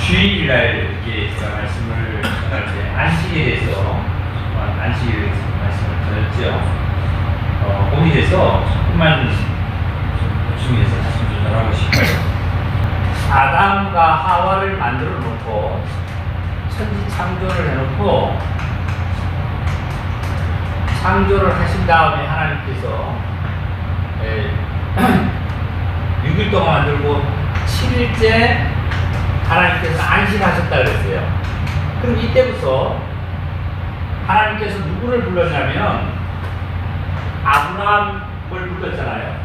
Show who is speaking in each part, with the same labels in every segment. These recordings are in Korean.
Speaker 1: 주일날 이렇게 제가 말씀을 전할 때 안식에 대해서 안식에 대해서 말씀을 드렸죠. 거기에 대해서 조금만 중에서 말씀 좀 전하고 싶어요. 아담과 하와를 만들어 놓고 천지 창조를 해놓고 창조를 하신 다음에 하나님께서 6일 동안 만들고 7일째 하나님께서 안식하셨다 그랬어요. 그럼 이때부터 하나님께서 누구를 불렀냐면 아브라함을 불렀잖아요.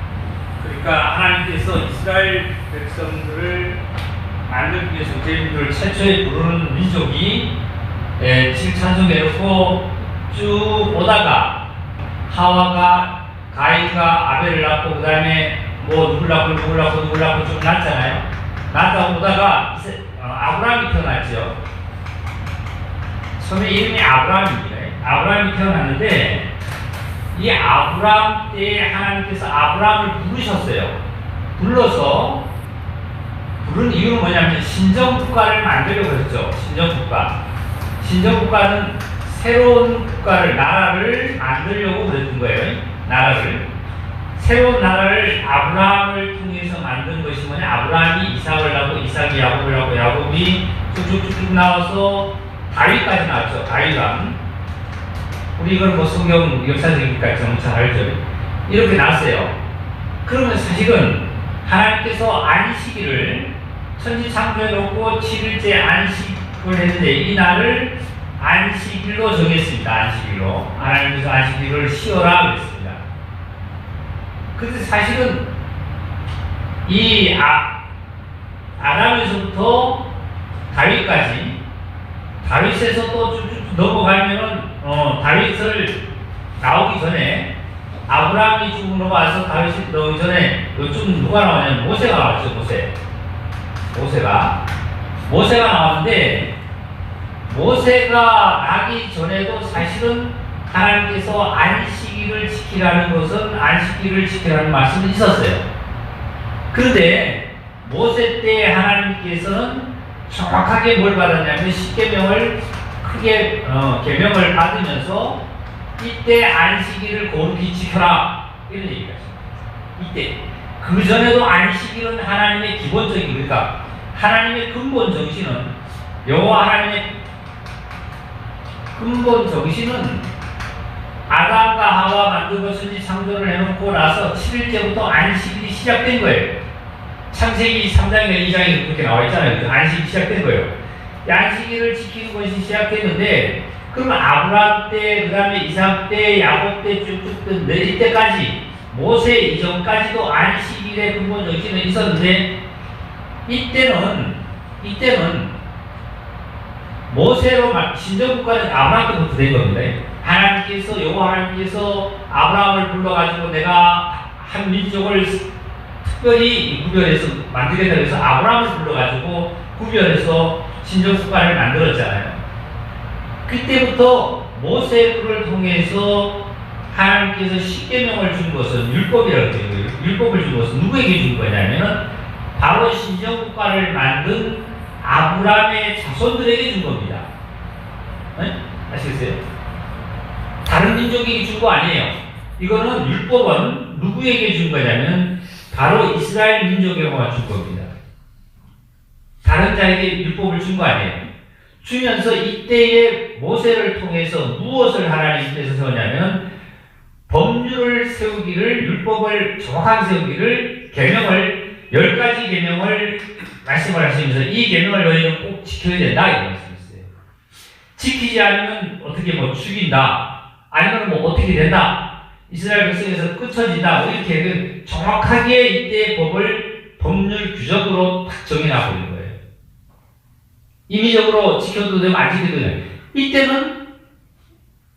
Speaker 1: 그러니까 하나님께서 이스라엘 백성들을 만들기 위해서 제민들을 최초에 부르는 민족이 칠찬송에 놓고 쭉 오다가 하와가 가인과 아벨을 낳고 그 다음에 뭐 누굴 낳고 쭉 낳잖아요. 낳다 오다가 아브라함이 태어났죠. 처음에 이름이 아브라함입니다. 아브라함이 태어났는데 이 아브라함 때 하나님께서 아브라함을 부르셨어요. 불러서 부른 이유는 뭐냐면 신정국가를 만들려고 했죠. 신정국가는 새로운 국가를, 나라를 만들려고 그랬던 거예요. 새로운 나라를 아브라함을 통해서 만든 것이 뭐냐? 아브라함이 이삭을 낳고 이삭이 야곱을 낳고 야곱이 쭉쭉쭉 나와서 다윗까지 나왔죠. 다윗왕. 우리 이건 뭐 성경 역사적이니까 좀 잘 알죠. 이렇게 나왔어요. 그러면 사실은 하나님께서 안식일을 천지 창조해 놓고 7일째 안식을 했는데 이 날을 안식일로 정했습니다. 안식일로. 하나님께서 안식일을 쉬어라 그랬습니다. 근데 사실은 이 아담에서부터 다윗까지, 다윗에서 또 쭉 넘어가면은 다윗을 나오기 전에 아브라함이 쭉 넘어와서 다윗이 나오기 전에 요즘 누가 나오냐면 모세가 나왔죠. 모세가 나왔는데 모세가 나기 전에도 사실은 하나님께서 안식일을 지키라는 것은 안식일을 지키라는 말씀이 있었어요. 그런데 모세 때 하나님께서는 정확하게 뭘 받았냐면 십계명을 크게 계명을 받으면서 이때 안식일을 거룩히 지켜라 이런 얘기가 있습니다. 이때 그 전에도 안식일은 하나님의 기본적인, 그러니까 하나님의 근본 정신은, 여호와 하나님의 근본 정신은 아담과 하와 만들고 천지 창조를 해놓고 나서 7일째부터 안식일이 시작된 거예요. 창세기 3장이나 2장에 그렇게 나와 있잖아요. 그 안식이 시작된 거예요. 이 안식일을 지키는 것이 시작됐는데, 그러면 아브라함 때, 그 다음에 이삭 때, 야곱 때 쭉쭉 내릴 때까지, 모세 이전까지도 안식일의 근본 정신은 있었는데, 이때는 모세로 신정국가는 아브라함 때부터 된 겁니다. 하나님께서, 여호와 하나님께서 아브라함을 불러가지고 내가 한 민족을 특별히 구별해서 만들겠다고 해서 아브라함을 불러가지고 구별해서 신정국가를 만들었잖아요. 그때부터 모세를 통해서 하나님께서 십계명을 준 것은 율법이라고 해요. 율법을 준 것은 누구에게 준 거냐면은 바로 신정국가를 만든 아브라함의 자손들에게 준 겁니다. 네? 아시겠어요? 다른 민족에게 준 거 아니에요. 이거는 율법은 누구에게 준 거냐면 바로 이스라엘 민족에게만 준 겁니다. 다른 자에게 율법을 준 거 아니에요. 주면서 이때의 모세를 통해서 무엇을 하나님께서 세우냐면 법률을 세우기를, 율법을 정확하게 세우기를, 계명을 10가지 계명을 말씀을 하시면서 이 계명을 너희는 꼭 지켜야 된다 이런 말씀이세요. 지키지 않으면 어떻게 뭐 죽인다, 아니면 뭐 어떻게 된다, 이스라엘 백성에서 끊어진다, 뭐 이렇게 정확하게 이때의 법을 법률 규정으로 딱 정해놔 버린 거예요. 임의적으로 지켜도 되고 안 지켜도 되고. 이때는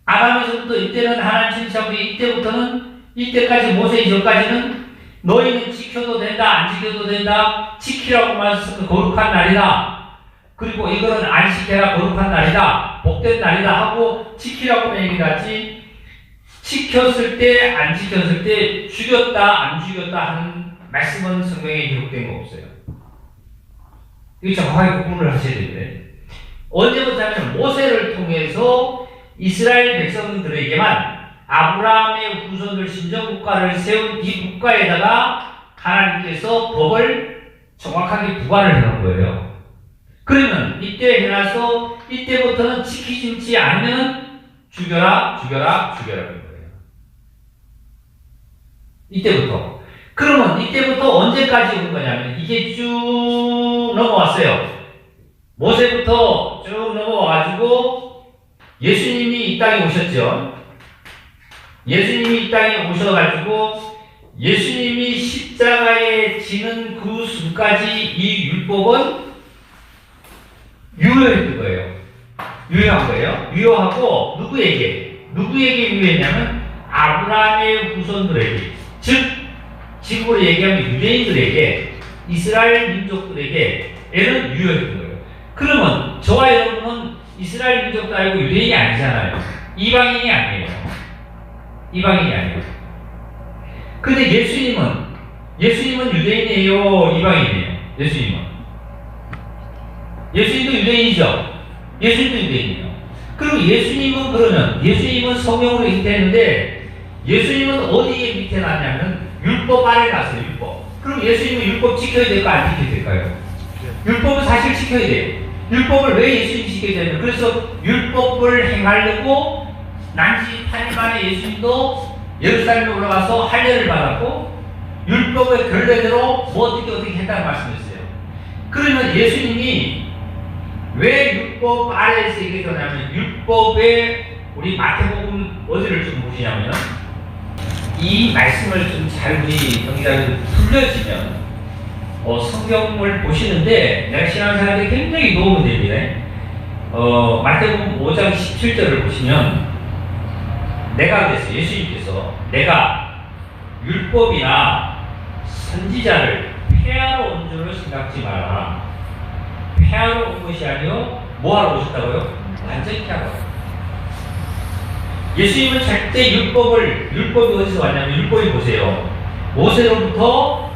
Speaker 1: 아담에서부터 이때는 하나님 시작하고 이때부터는 이때까지 모세 이전까지는 너희는 지켜도 된다, 안 지켜도 된다, 지키라고 말했으면 거룩한 날이다. 그리고 이거는 안 지켜라, 거룩한 날이다, 복된 날이다 하고 지키라고만 얘기하지, 지켰을 때, 안 지켰을 때, 죽였다, 안 죽였다 하는 말씀은 성경에 기록된 거 없어요. 이거 정확하게 구분을 하셔야 됩니다. 언제부터 하면 모세를 통해서 이스라엘 백성들에게만 아브라함의 후손들 신정국가를 세운 이 국가에다가 하나님께서 법을 정확하게 부과를 해놓은 거예요. 그러면 이때 해놔서 이때부터는 지키지 않으면 죽여라 그런 거예요. 이때부터. 그러면 이때부터 언제까지 온 거냐면 이게 쭉 넘어왔어요. 모세부터 쭉 넘어와가지고 예수님이 이 땅에 오셨죠. 예수님이 이 땅에 오셔가지고 예수님이 십자가에 지는 그 순까지 이 율법은 유효했던 거예요. 유효한 거예요. 유효하고 누구에게 유효했냐면 아브라함의 후손들에게, 즉 지금으로 얘기하면 유대인들에게, 이스라엘 민족들에게는 유효했던 거예요. 그러면 저와 여러분은 이스라엘 민족도 아니고 유대인이 아니잖아요. 이방인이 아니에요. 근데 예수님은 유대인이에요, 이방인이에요? 예수님도 유대인이죠. 예수님도 유대인이에요. 그리고 예수님은 성령으로 잉태했는데 예수님은 어디에 밑에 났냐면 율법 아래 났어요. 율법. 그럼 예수님은 율법 지켜야 될까 안 지켜야 될까요? 율법은 사실 지켜야 돼요. 율법을 왜 예수님이 지켜야 되냐면 그래서 율법을 행하려고 난지 8일 만에 예수님도 예루살렘에 올라가서 할례를 받았고 율법의 결례대로 뭐 어떻게 했다는 말씀이었어요. 그러면 예수님이 왜 율법 아래에서 얘기했냐면 율법에 우리 마태복음 어디를 좀 보시냐면 이 말씀을 좀 잘 우리 경기자들 풀려지면 성경을 보시는데 내가 신앙생활에 굉장히 도움이 됩니다. 마태복음 5장 17절을 보시면 예수님께서 내가 율법이나 선지자를 폐하러 온 줄을 생각지 마라. 폐하러 온 것이 아니요 뭐하러 오셨다고요? 완전히 하러. 예수님은 절대 율법이 어디서 왔냐면 율법이 보세요. 모세로부터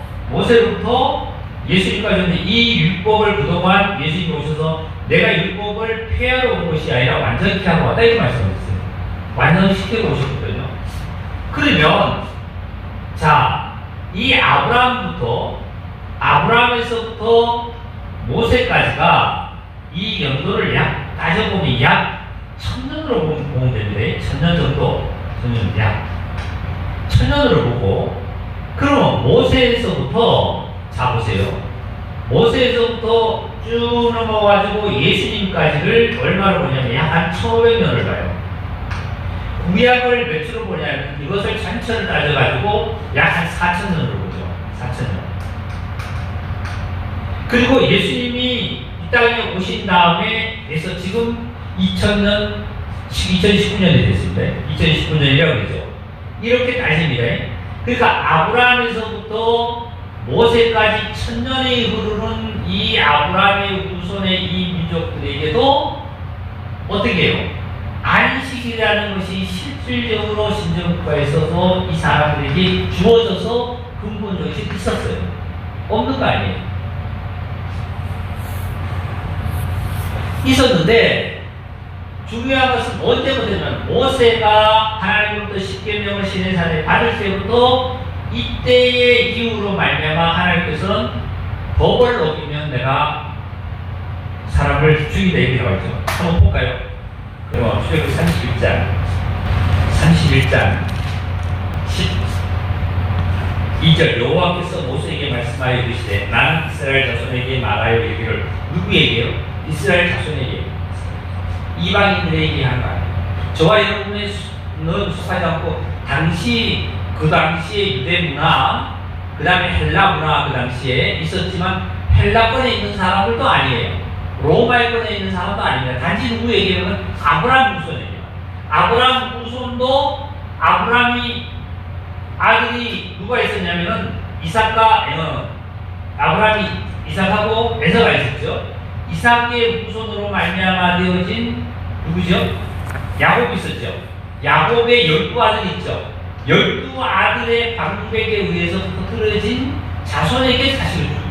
Speaker 1: 예수님까지 오는데 이 율법을 그동안 예수님이 오셔서 내가 율법을 폐하러 온 것이 아니라 완전히 하러 왔다 이렇게 말씀하셨어요. 완전시키고 오셨거든요. 그러면 이 아브라함에서부터 모세까지가 이 연도를 따져보면 약 1000년으로 보면 됩니다. 1000년 정도. 1000년으로 보고 그러면 모세에서부터 쭉 넘어가지고 예수님까지를 얼마로 보냐면 약 한 1500년을 봐요. 구약을 몇으로 보냐면 이것을 전체를 따져가지고 약 한 4000년으로 보죠. 4000년. 그리고 예수님이 이 땅에 오신 다음에 해서 지금 2019년이 됐습니다. 2019년이라고 그러죠. 이렇게 따집니다. 그러니까 아브라함에서부터 모세까지 1000년이 흐르는 이 아브라함의 후손의 이 민족들에게도 어떻게 해요? 안식이라는 것이 실질적으로 신정국가에 있어서 이 사람들에게 주어져서 근본적으로 있었어요. 없는 거 아니에요. 있었는데 중요한 것은 언제부터냐면 모세가 하나님으로부터 십계명을 시내산에 받을 때부터 이때의 이후로 말미암아 하나님께서는 법을 어기면 내가 사람을 죽이다 이렇게 나와 있죠. 한번 볼까요? 그럼 출애굽기 31장 12절 여호와께서 모세에게 말씀하여 이르시되 나는 이스라엘 자손에게 말하여 이르기를 누구에게요? 이스라엘 자손에게 이방인들에게 한 거 아니에요. 저와 여러분의 속하지 않고 그 당시에 유대 문화, 그 다음에 헬라 문화 그 당시에 있었지만 헬라권에 있는 사람들도 아니에요. 로마권에 있는 사람도 아닙니다. 단지 누구에게는 아브라함 후손에게요. 아브라함 후손도 아브라함이 아들이 누가 있었냐면은 아브라함이 이삭하고 에서가 있었죠. 이삭의 후손으로 말미암아 되어진 누구죠? 야곱이 있었죠. 야곱의 12아들이 있죠. 12아들의 방백에 의해서 흐트러진 자손에게 사실을 준 거예요.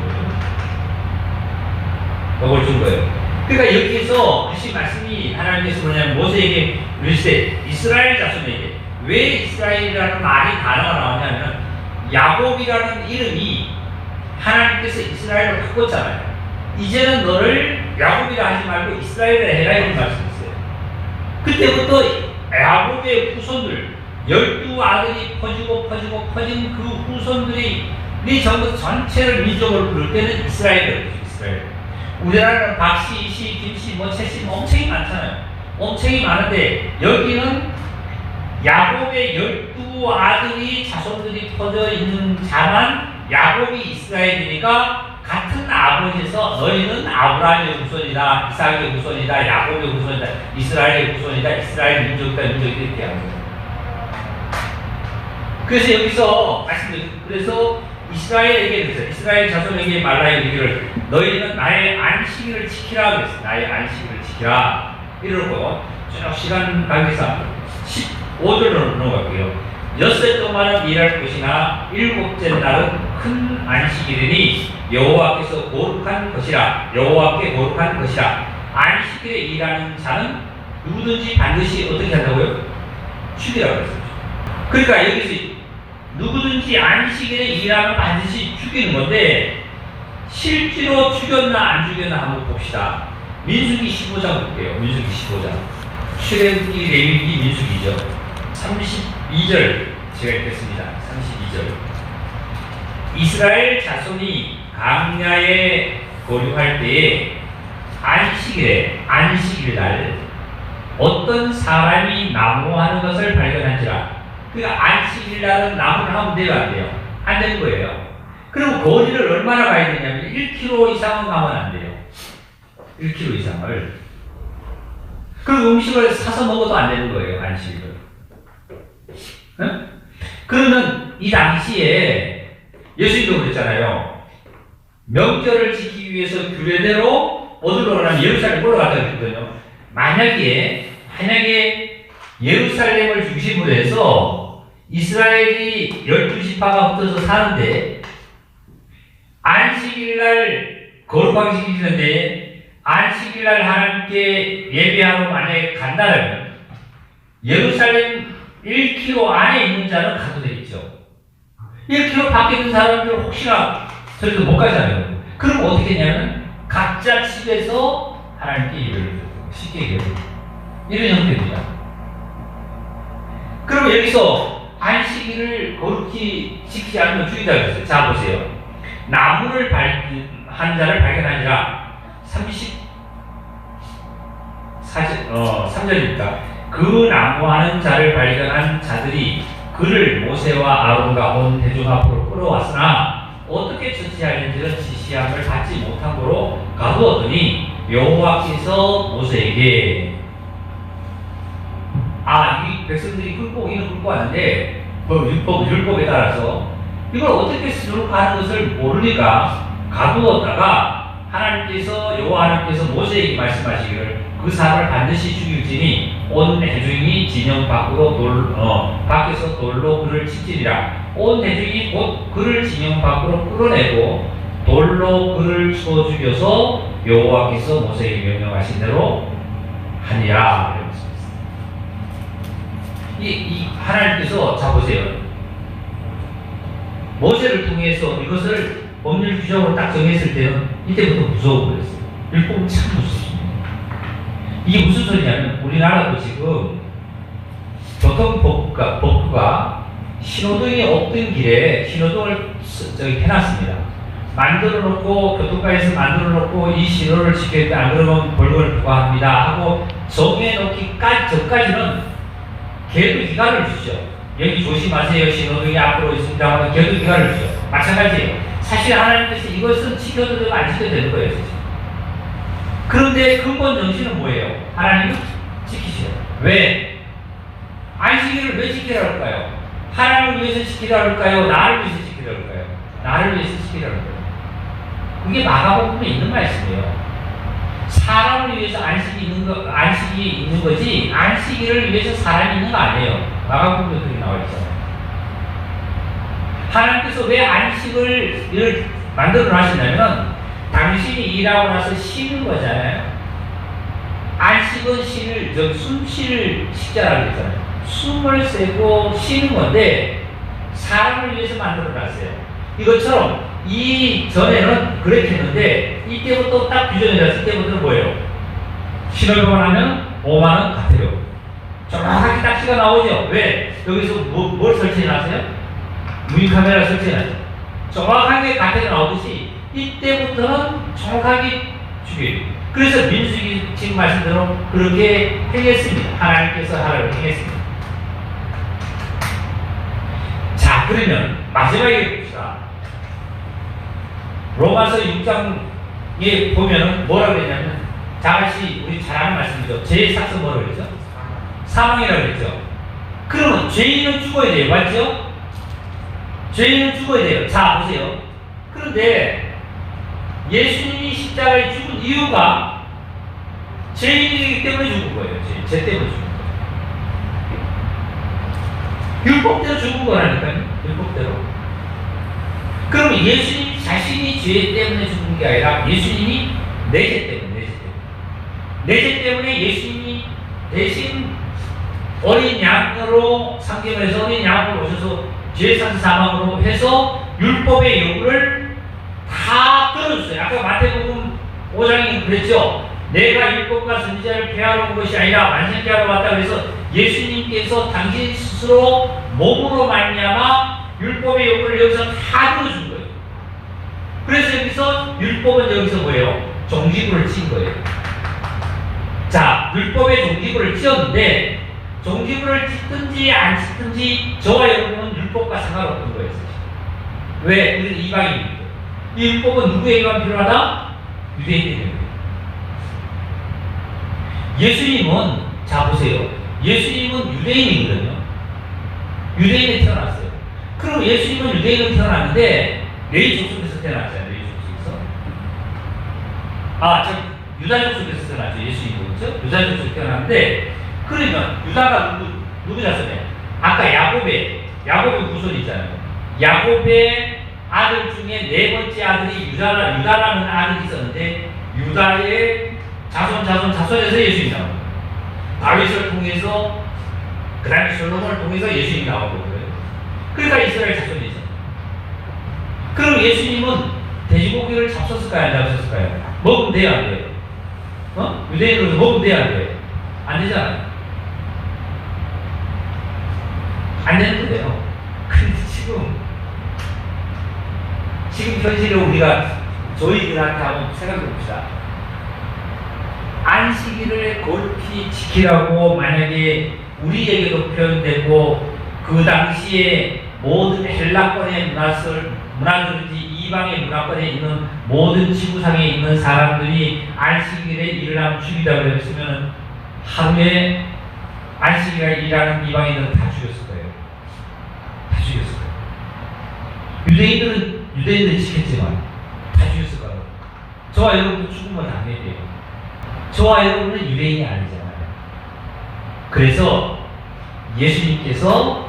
Speaker 1: 이걸 준 거예요. 그러니까 여기서 하신 말씀이 하나님께서 뭐냐면 모세에게 이르시되 이스라엘 자손에게 왜 이스라엘이라는 말이 단어가 나오냐면 야곱이라는 이름이 하나님께서 이스라엘로 바꿨잖아요. 이제는 너를 야곱이라 하지 말고 이스라엘이라 해라 이런 말씀이었어요. 그때부터 야곱의 후손들 12아들이 퍼진 그 후손들이 전부 전체를 민족으로 부를 때는 이스라엘이라고 했죠. 이스라엘. 우리나라는 박씨, 이씨, 김씨, 채씨 엄청이 많잖아요. 엄청이 많은데 여기는 야곱의 12아들이 자손들이 퍼져 있는 자만 야곱이 이스라엘이니까 같은 아버지에서 너희는 아브라함의 후손이다, 이삭의 후손이다, 야곱의 후손이다, 이스라엘의 후손이다, 이스라엘 민족이다, 이렇게 하는 거예요. 그래서 여기서 그래서 이스라엘에게 그랬어요. 이스라엘 자손에게 말라야 이르기를 너희는 나의 안식일을 지키라 그랬어요. 나의 안식일을 지키라 이러고 쭉 시간 관계상 15절로 넘어갈게요. 엿새 동안은 일할 것이나 일곱째 날은 큰 안식일이니 여호와께서 거룩한 것이라. 여호와께 거룩한 것이라. 안식일에 일하는 자는 누구든지 반드시 어떻게 한다고요? 죽이라고 했어요. 그러니까 여기서 누구든지 안식일에 일하면 반드시 죽이는 건데 실제로 죽였나 안 죽였나 한번 봅시다. 민수기 15장 볼게요. 민수기 15장. 출애굽기, 레위기, 민수기죠. 32절 제가 읽겠습니다. 32절. 이스라엘 자손이 광야에 거류할 때에 안식일 날 어떤 사람이 나무하는 것을 발견한지라. 그러니까 안식일 날은 나무를 하면 돼요, 안 돼요? 안 되는 거예요. 그럼 거리를 얼마나 가야 되냐면 1km 이상은 가면 안 돼요. 1km 이상을. 그 음식을 사서 먹어도 안 되는 거예요, 안식일을. 응? 그러면 이 당시에 예수님도 그랬잖아요. 명절을 지키기 위해서 규례대로 어디로 가냐면 예루살렘 올라갔다 그랬거든요. 만약에 예루살렘을 중심으로 해서 이스라엘이 12지파가 붙어서 사는데 안식일날 거룩하게 지키는데 안식일날 하나님께 예배하러 만약에 간다면 예루살렘 1km 안에 있는 자는 가도 되겠죠. 1km 밖에 있는 사람들 혹시나 저리도 못 가잖아요. 그럼 어떻게 했냐면 각자 집에서 하나님께 예배를 쉽게 예배를 이런 형태입니다. 그럼 여기서 안식일을 거룩히 지키지 않으면 죽이다 그랬어요. 자 보세요. 나무를 한 자를 발견하니라. 3절입니다. 그 나무하는 자를 발견한 자들이 그를 모세와 아론과 온 대중 앞으로 끌어왔으나 어떻게 처치하는지는 지시함을 받지 못한 거로 가두었더니 여호와께서 모세에게 이 백성들이 끌고 왔는데 율법에 따라서 이걸 어떻게 쓰도록 하는 것을 모르니까 가두었다가 여호와 하나님께서 모세에게 말씀하시기를 그 사람을 반드시 죽일지니 온 대중이 진영 밖에서 돌로 그를 치지리라. 온 대중이 곧 그를 진영 밖으로 끌어내고 돌로 그를 쳐 죽여서 여호와께서 모세에게 명령하신 대로 하니라. 이 하나님께서 자 보세요. 모세를 통해서 이것을 법률 규정으로 딱 정했을 때는 이때부터 무서워 보였어요. 율법은 참 무섭습니다. 이게 무슨 소리냐면 우리나라도 지금 교통법규가 신호등이 없던 길에 신호등을 해놨습니다. 만들어놓고 교통과에서 만들어놓고 이 신호를 지켜야 돼. 안 그러면 벌금을 부과합니다 하고 정해놓기까지는 계도 기간을 주죠. 여기 조심하세요. 신호등이 앞으로 있습니다 하면 계도 기간을 주죠. 마찬가지예요. 사실 하나님께서 이것은 지켜도 되고 안 지켜도 되는 거예요. 사실. 그런데 근본 정신은 뭐예요? 하나님은 지키셔요. 왜? 안식일을 왜 지키라 할까요? 하나님을 위해서 지키라 할까요? 나를 위해서 지키라 할까요? 나를 위해서 지키라 할까요? 그게 마가복음에 있는 말씀이에요. 사람을 위해서 안식이 있는 거지 안식일을 위해서 사람이 있는 거 아니에요. 마가복음에 그렇게 나와 있잖아요. 하나님께서 왜 안식을 만들어 놨냐면 당신이 일하고 나서 쉬는 거잖아요. 안식은 숨 쉴 식자라고 했잖아요. 숨을 쉬고 쉬는 건데 사람을 위해서 만들어놨어요. 이것처럼 이전에는 그렇게 했는데 이때부터 딱 규정이 됐을 때부터는 뭐예요? 신호병을 하면 5만원 가태료. 정확하게 딱지가 나오죠. 왜? 여기서 뭘 설치해놨어요? 무인카메라 설치해놨죠. 정확하게 가태료 나오듯이 이때부터는 정확하게 죽여요. 그래서 민수기 지금 말씀대로 그렇게 행했습니다. 하나님께서 하라고 행했습니다. 자, 그러면 마지막에 봅시다. 로마서 6장에 보면은 뭐라고 했냐면, 다같이 우리 잘 아는 말씀이죠. 죄의 삭은 뭐라고 그랬죠? 사망이라고 그랬죠. 그러면 죄인은 죽어야 돼요. 맞죠? 죄인은 죽어야 돼요. 자, 보세요. 그런데 예수님이 십자가에 죽은 이유가 죄인이기 때문에 죽은 거예요. 죄 때문에 죽은 거예요. 율법대로 죽은 거라니까요. 율법대로. 그럼 예수님 자신이 죄 때문에 죽은 게 아니라 예수님이 내 죄 때문에, 내 죄 때문에 예수님이 대신 어린 양으로 상경해서 어린 양으로 오셔서 죄산 사망으로 해서 율법의 요구를 다 들어줬어요. 아까 마태복음 5장에 그랬죠. 내가 율법과 선지자를 폐하러 온 것이 아니라 완성케 하러 왔다 그래서 예수님께서 당신 스스로 몸으로 말미암아 율법의 요구를 여기서 다 들어준 거예요. 그래서 여기서 율법은 여기서 뭐예요? 종지부를 친 거예요. 자, 율법의 종지부를 찧었는데 종지부를 찢든지 안 찢든지 저와 여러분은 율법과 상관없는 거예요. 왜? 우리는 이방인이니까. 이 율법은 누구에게만 필요하다? 유대인에게. 예수님은, 자 보세요. 예수님은 유대인이거든요. 유대인에 태어났어요. 그럼 예수님은 유대인으로 태어났는데 레위 족속에서 태어났잖아요. 레위 족속에서. 유다 족속에서 태어났죠. 예수님은. 그렇죠? 유다 족속에서 태어났는데 그러면 유다가 누구 자손이에요? 아까 야곱의 후손이 있잖아요. 야곱의 아들 중에 네 번째 아들이 유다라는 아들이 있었는데 유다의 자손에서 예수님이 나옵니다. 다윗을 통해서 그 다음에 솔로몬을 통해서 예수님이 나오고 그래요. 그러니까 이스라엘 자손이죠. 그럼 예수님은 돼지고기를 잡섰을까요? 안 잡섰을까요? 먹으면 돼요? 안 돼요? 유대인으로서 먹으면 돼요? 안 돼요? 안 되잖아요. 안 되는데요. 근데 지금 현실에 우리가 저희들한테 한번 생각해 봅시다. 안식일을 골피 지키라고 만약에 우리에게도 표현되고 그 당시에 모든 헬라권의 문화들인지 이방의 문화권에 있는 모든 지구상에 있는 사람들이 안식일에 일을 하면 죽이다고 했으면 하루에 안식일에 일하는 이방인들은 다 죽였을 거예요. 다 죽였을 거예요. 유대인들은 지켰지만 다 죽였을 거예요. 저와 여러분도 죽으면 당연히 돼요. 저와 여러분은 유대인이 아니잖아요. 그래서 예수님께서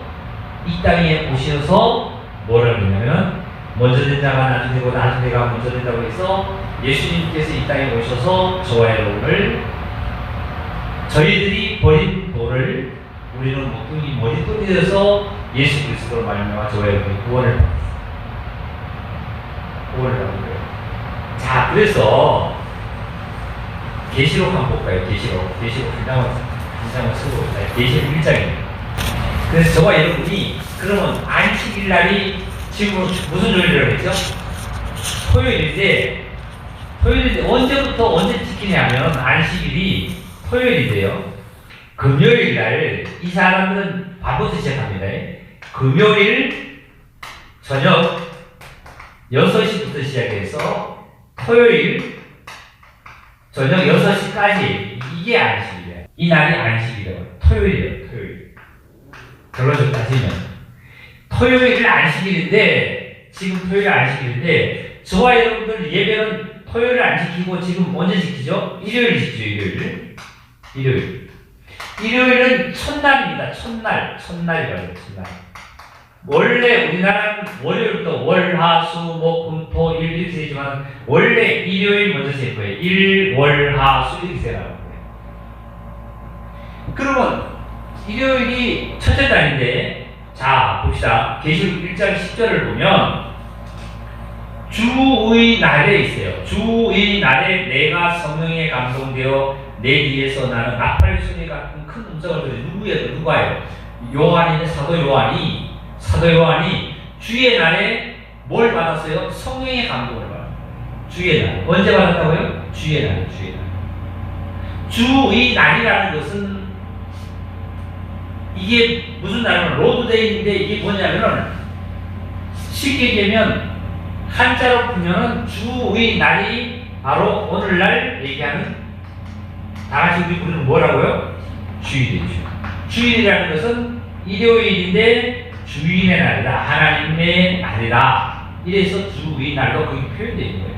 Speaker 1: 이 땅에 오셔서 뭐라고 했냐면 먼저 된 자가 나중 되고 나중 되가 먼저 된다고 해서 예수님께서 이 땅에 오셔서 저와 여러분을 저희들이 버린 돌을 우리는 목동이 머리돌이 되어서 예수 그리스도로 말미암아 저와 여러분이 구원을 받는 거예요. 자, 그래서 계시록 한번 볼까요? 계시록 한 장을 쓰고 있어요. 계시록 1장입니다. 그래서 저와 여러분이 그러면 안식일 날이 지금 무슨 요일이라고 했죠? 토요일인데 언제부터 언제 지키냐면 안식일이 토요일인데요. 금요일 날 이 사람들은 밤부터 시작합니다. 금요일 저녁 6시부터 시작해서 토요일 저녁 6시까지 이게 안식일이에요. 이 날이 안식일이에요. 토요일이에요. 토요일. 결론적으로 따지면 토요일은 안식일인데 지금 토요일 안식일인데 저와 여러분들 예배는 토요일을 안 지키고 지금 언제 지키죠? 일요일 지키죠. 일요일은 첫날입니다. 첫날이라고 해요. 첫날. 원래 우리나라는 월요일부터 월, 화, 수, 목, 금, 토, 일 이렇게 되지만 원래 일요일 먼저 쓸 거예요. 일, 월, 하, 수 이렇게 쓰라는 거예요. 그러면 일요일이 첫째 달인데 자 봅시다. 계시록 1장 10절을 보면 주의 날에 있어요. 주의 날에 내가 성령에 감동되어 내 뒤에서 나는 나팔 소리 같은 큰 음성을 들으니 누가예요? 요한인데 사도 요한이 주의 날에 뭘 받았어요? 성령의 감동을 받았어요. 주의 날. 언제 받았다고요? 주의 날. 주의 날이라는 것은 이게 무슨 날이면 로드데이인데 이게 뭐냐면은 쉽게 얘기하면 한자로 풀면은 주의 날이 바로 오늘날 얘기하는 다같이 우리 부르는 뭐라고요? 주일이죠. 주일이라는 것은 일요일인데 주인의 날이다. 하나님의 날이다. 이래서 주의 날로 그게 표현되어 있는 거예요.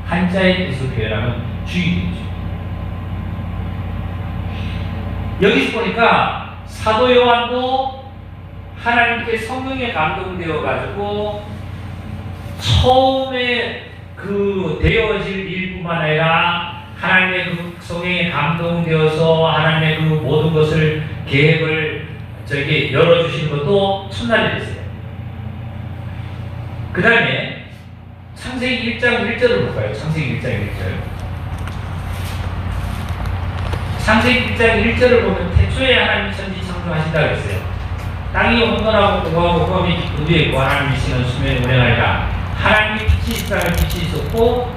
Speaker 1: 한자의 뜻으로 표현하면 주일이죠. 여기서 보니까 사도 요한도 하나님께 성령에 감동되어 가지고 처음에 그 되어질 일뿐만 아니라 하나님의 그 성령에 감동되어서 하나님의 그 모든 것을 계획을 열어주시는 것도 첫날이 됐어요. 그 다음에 창세기 1장 1절을 볼까요? 창세기 1장 1절. 창세기 1장 1절을 보면 태초에 하나님이 천지 창조하신다고 했어요. 땅이 온전하고 공고하고 흠이 우리에 있고 하나님이시는 수면에 운행하리라. 하나님이 빛이 있으라면 빛이 있었고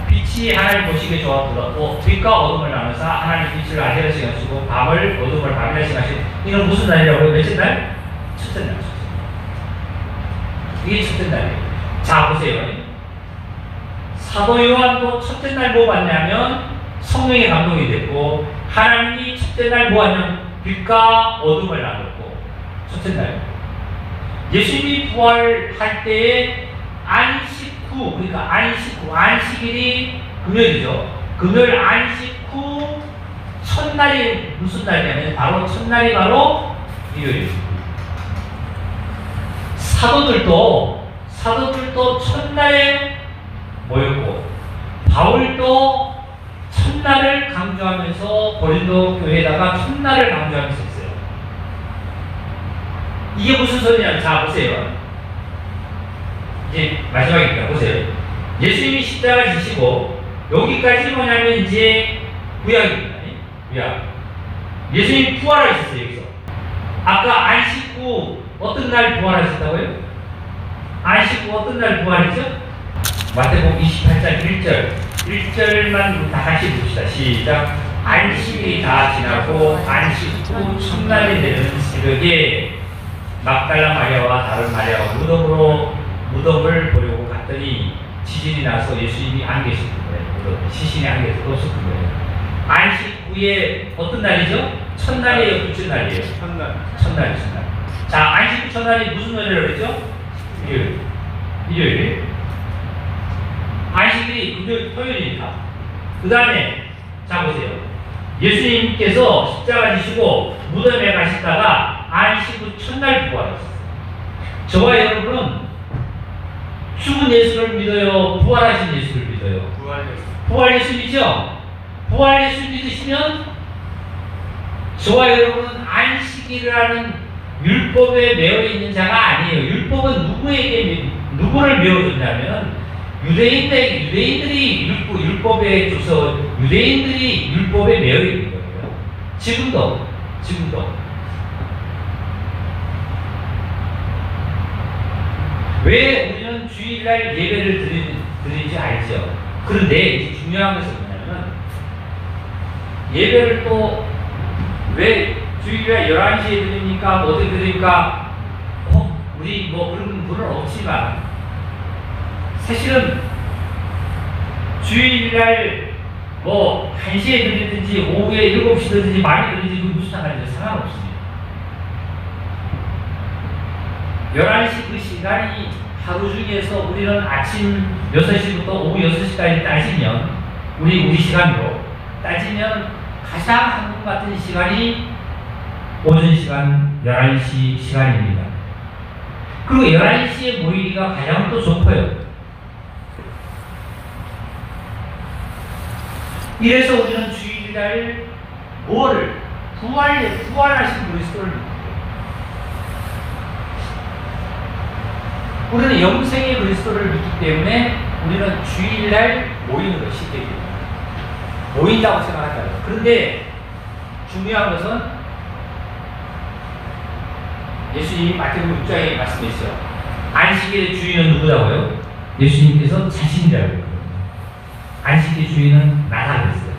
Speaker 1: 빛이 하나님 보시기에 좋았고 빛과 어둠을 나누사 하나님 빛을 낮이라 싱하시고 밤을 어둠을 밤이라 싱하시고 이는 무슨 날이라고요? 몇째 날? 첫째 날. 이게 첫째 날이에요. 자 보세요. 사도 요한도 첫째 날 뭐 봤냐면 성령의 감동이 됐고 하나님이 첫째 날 뭐 하냐면 빛과 어둠을 나눴고 첫째 날. 예수님이 부활할 때에 안식 후, 그러니까 안식 후, 안식일이 금요일이죠. 금요일 안식 후 첫날이 무슨 날이냐면 바로 첫날이 바로 일요일입니다. 사도들도 첫날에 모였고 바울도 첫날을 강조하면서 고린도 교회에다가 첫날을 강조하면서 했어요. 이게 무슨 소리냐? 자 보세요. 이제 마지막이니까 보세요. 예수님이 십자가 지시고 여기까지 뭐냐면 이제 구약입니다. 구약. 예수님이 부활하셨어요. 여기서. 아까 안식 후 어떤 날 부활하셨다고요? 안식 후 어떤 날 부활했죠? 마태복음 28장 1절만 다 같이 봅시다. 시작. 안식일이 다 지나고 안식 후 첫날이 되는 새벽에 막달라 마리아와 다른 마리아가 무덤을 보려고 갔더니 지진이 나서 예수님이 안 계셨던 거예요. 시신이 안 계셔서 없었던 거예요. 안식 후에 어떤 날이죠? 첫날이에요? 둘째 날이에요? 첫날. 자, 안식 후 첫날이 무슨 날이라고 그랬죠? 일요일. 안식일이 금요일, 토요일이니까. 그 다음에 자 보세요. 예수님께서 십자가 지시고 무덤에 가시다가 안식 후 첫날 부활하셨어요. 저와 여러분은 죽은 예수를 믿어요? 부활하신 예수를 믿어요? 부활 예수 믿죠? 부활 예수 믿으시면 저와 여러분은 안식일이라는 율법에 매여 있는 자가 아니에요. 율법은 누구를 메워줬냐면 유대인들이 율법에 줘서 유대인들이 율법에 매여 있는 거예요. 지금도. 왜 우리는 주일날 예배를 드리는지 알죠? 그런데 중요한 것은 뭐냐면 예배를 또 왜 주일날 11시에 드립니까? 어떻게 드립니까? 우리 뭐 그런 분은 없지만 사실은 주일날 뭐 1시에 드리든지 오후에 7시 드리든지 많이 드리든지 그건 무슨 상관없습니다. 11시 그 시간이 하루 중에서 우리는 아침 6시부터 오후 6시까지 따지면 우리 시간으로 따지면 가장 한국 같은 시간이 오전 시간 11시 시간입니다. 그리고 11시에 모이기가 가장 또 좋고요. 이래서 우리는 주일날 뭐를? 부활하신 그리스도를 믿고 우리는 영생의 그리스도를 믿기 때문에 우리는 주일날 모이는 것이 되겠습니다. 모인다고 생각한다고요. 그런데 중요한 것은 예수님이 마태복음 6장에 말씀했어요. 안식일의 주인은 누구라고요? 예수님께서 자신이라고 했거든요. 안식일의 주인은 나다 그랬어요.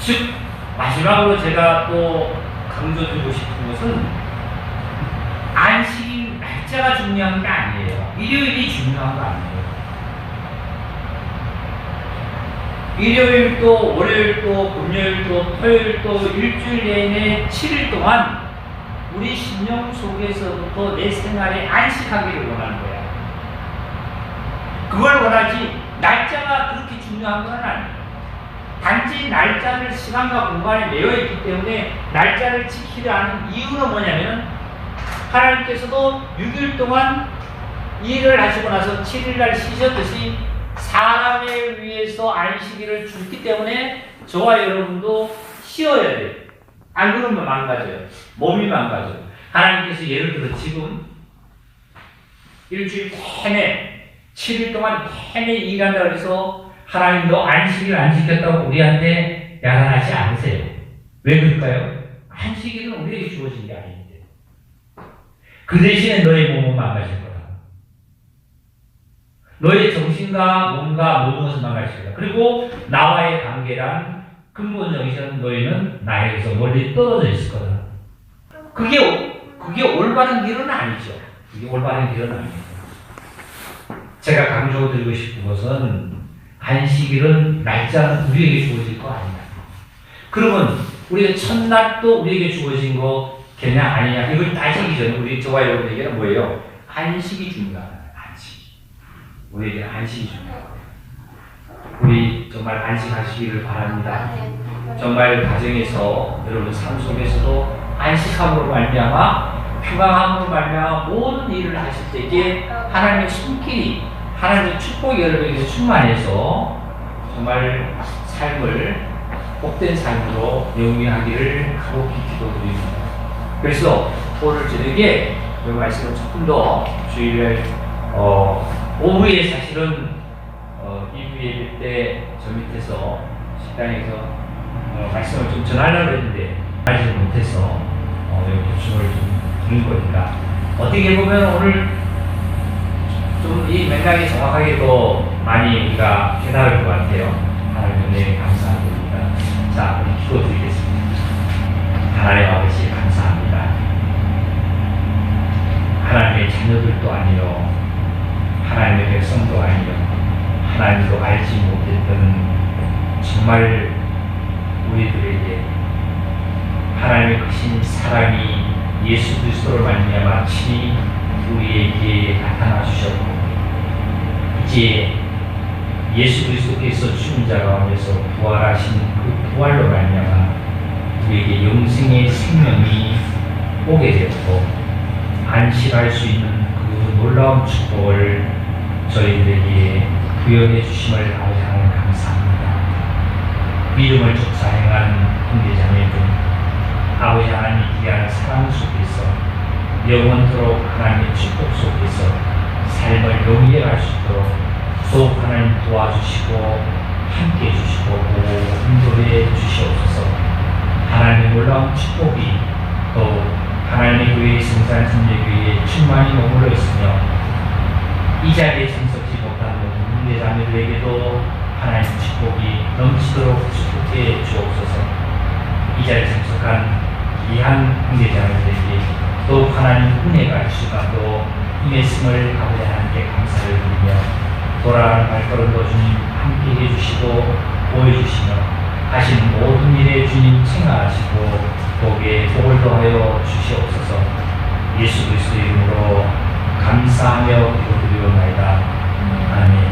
Speaker 1: 즉 마지막으로 제가 또 강조드리고 싶은 것은 안식일 날짜가 중요한 게 아니에요. 일요일이 중요한 거 아니에요. 일요일도 월요일도 금요일도 토요일도 일주일 내내 7일 동안 우리 심령 속에서부터 내 생활에 안식하기를 원하는 거야. 그걸 원하지 날짜가 그렇게 중요한 건 아니에요. 단지 날짜를 시간과 공간에 매여 있기 때문에 날짜를 지키려 하는 이유는 뭐냐면 하나님께서도 6일 동안 일을 하시고 나서 7일날 쉬셨듯이 사람을 위해서 안식일을 주기 때문에 저와 여러분도 쉬어야 돼요. 안 그러면 망가져요. 몸이 망가져요. 하나님께서 예를 들어 지금 일주일 내내 7일 동안 내내 일한다고 해서 하나님 너 안식일 안 지켰다고 우리한테 야단하지 않으세요. 왜 그럴까요? 안식일은 우리에게 주어진 게 아닌데. 그 대신에 너의 몸은 망가질 거다. 너의 정신과 몸과 모든 것을 망가질 거다. 그리고 나와의 관계란 근본적인 너희는 나에게서 멀리 떨어져 있을 거다. 그게 올바른 길은 아니죠. 그게 올바른 길은 아니죠. 제가 강조드리고 싶은 것은 안식일은 날짜는 우리에게 주어질 거 아니다. 그러면 우리가 첫날도 우리에게 주어진 거겠냐 아니냐 이걸 따지기 전에 우리 저와 여러분에게는 뭐예요? 안식이 중요하다. 안식. 우리에게는 안식이 중요하다. 우리 정말 안식하시기를 바랍니다. 정말 가정에서 여러분 삶 속에서도 안식함으로 말미암아 평강함으로 말미암아 모든 일을 하실 때에 하나님의 손길이 하나님의 축복이 여러분에게 충만해서 정말 삶을 복된 삶으로 영위하기를 간곡히 기도드립니다. 그래서 오늘 저녁에 이 말씀을 조금 더 주일날 오후에 사실은 이부 예배 때 저 밑에서 식당에서 말씀을 좀 전하려고 했는데 알지 못해서 여기 주문을 좀 드린 거니까 어떻게 보면 오늘 좀 이 맥락이 정확하게 더 많이 우리가 깨달을 것 같아요. 하나님 은혜에 감사합니다. 자, 우리 기도드리겠습니다. 하나님 아버지 감사합니다. 하나님의 자녀들도 아니요 하나님의 백성도 아니요 하나님도 알지 못했던 정말 우리들에게 하나님의 크신 사랑이 예수 그리스도를 말미암아 친히 우리에게 나타나 주셨고 이제 예수 그리스도께서 죽은 자 가운데서 부활하신 그 부활로 말미암아 우리에게 영생의 생명이 오게 되었고 안식할 수 있는 그 놀라운 축복을 저희들에게 부여해 주심을 아버지 하나님 감사합니다. 믿음을 쫓아 행한 형제자매들 아버지 하나님이 귀한 사랑 속에서 영원토록 하나님의 축복 속에서 삶을 영위해 갈 수 있도록 속 하나님 도와주시고 함께 해주시고 인도해 주시옵소서. 하나님의 놀라운 축복이 또 하나님의 교회 성산 선제교회에 충만히 머물러 있으며 이 자리에 참석지 못한 모든 형제자매들에게도 하나님의 축복이 넘치도록 축복해 주옵소서. 이 자리에 참석한 귀한 형제자매들에게 더욱 하나님 은혜가 주시고 임했음을 아버지 하나님께 감사를 드리며 돌아가는 발걸음도 주님 함께 해주시고 보여주시며 하시는 모든 일에 주님 청하시고 복에 복을 더하여 주시옵소서. 예수 그리스도의 이름으로 감사하며 기도드리옵나이다. 아멘.